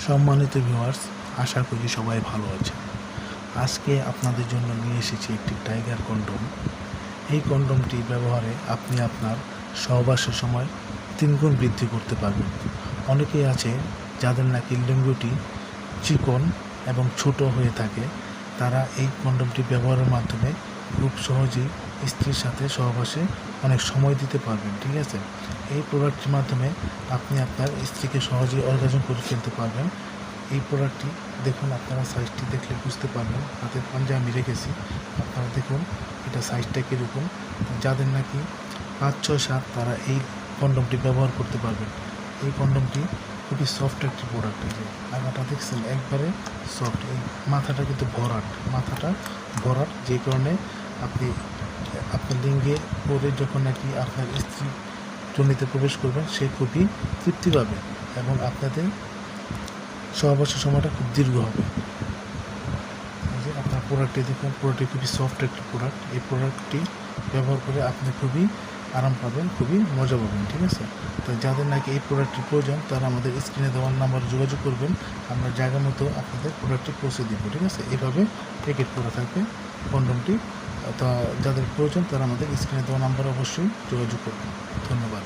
সম্মানিত ভিউয়ার্স, আশা করি সবাই ভালো আছেন। আজকে আপনাদের জন্য নিয়ে এসেছি একটি টাইগার কন্ডম। এই কন্ডমটি ব্যবহারে আপনি আপনার সহবাসের সময় 3 গুণ বৃদ্ধি করতে পারবেন। অনেকেই আছে যাদের নাকি লিঙ্গটি চিকন এবং ছোট হয়ে থাকে, তারা এই কন্ডমটি ব্যবহারের মাধ্যমে খুব সহজেই স্ত্রীর সাথে সহবাসে অনেক সময় দিতে পারবেন। ঠিক আছে, এই প্রোডাক্টটির মাধ্যমে আপনি আপনার স্ত্রীকে সহজেই অর্গাজম করে ফেলতে পারবেন। এই প্রোডাক্টটি দেখুন, আপনারা সাইজটি দেখলে বুঝতে পারবেন। হাতের পাঞ্জা আমি রেখেছি, আপনারা দেখুন এটা সাইজটা কীরকম। যাদের নাকি 5, 6, 7 তারা এই কন্ডমটি ব্যবহার করতে পারবেন। এই কন্ডমটি খুবই সফট একটি প্রোডাক্ট। এই যে আগাটা দেখছেন, একবারে সফট। এই মাথাটা কিন্তু ভরাট, যে কারণে আপনি আপনার লিঙ্গে পরে যখন নাকি আপনার স্ত্রী যোনিতে প্রবেশ করবেন, সে খুবই তৃপ্তি পাবে এবং আপনাদের সহবাসের সময়টা খুব দীর্ঘ হবে। এই যে আপনার প্রোডাক্টটি দেখুন, প্রোডাক্টটি খুবই সফট একটি প্রোডাক্ট। এই প্রোডাক্টটি ব্যবহার করে আপনি খুবই আরাম পাবেন, খুবই মজা পাবেন। ঠিক আছে, তো যাদের নাকি এই প্রোডাক্টটি প্রয়োজন তারা আমাদের স্ক্রিনে দেওয়ার নাম্বারে যোগাযোগ করবেন। আমরা জায়গা মতো আপনাদের প্রোডাক্টটি পৌঁছে দিব। ঠিক আছে, এভাবে প্যাকেট করা থাকবে কন্ডমটি। তা যাদের প্রয়োজন তারা আমাদের স্ক্রিনে দেওয়া নাম্বারে অবশ্যই যোগাযোগ করবেন। ধন্যবাদ।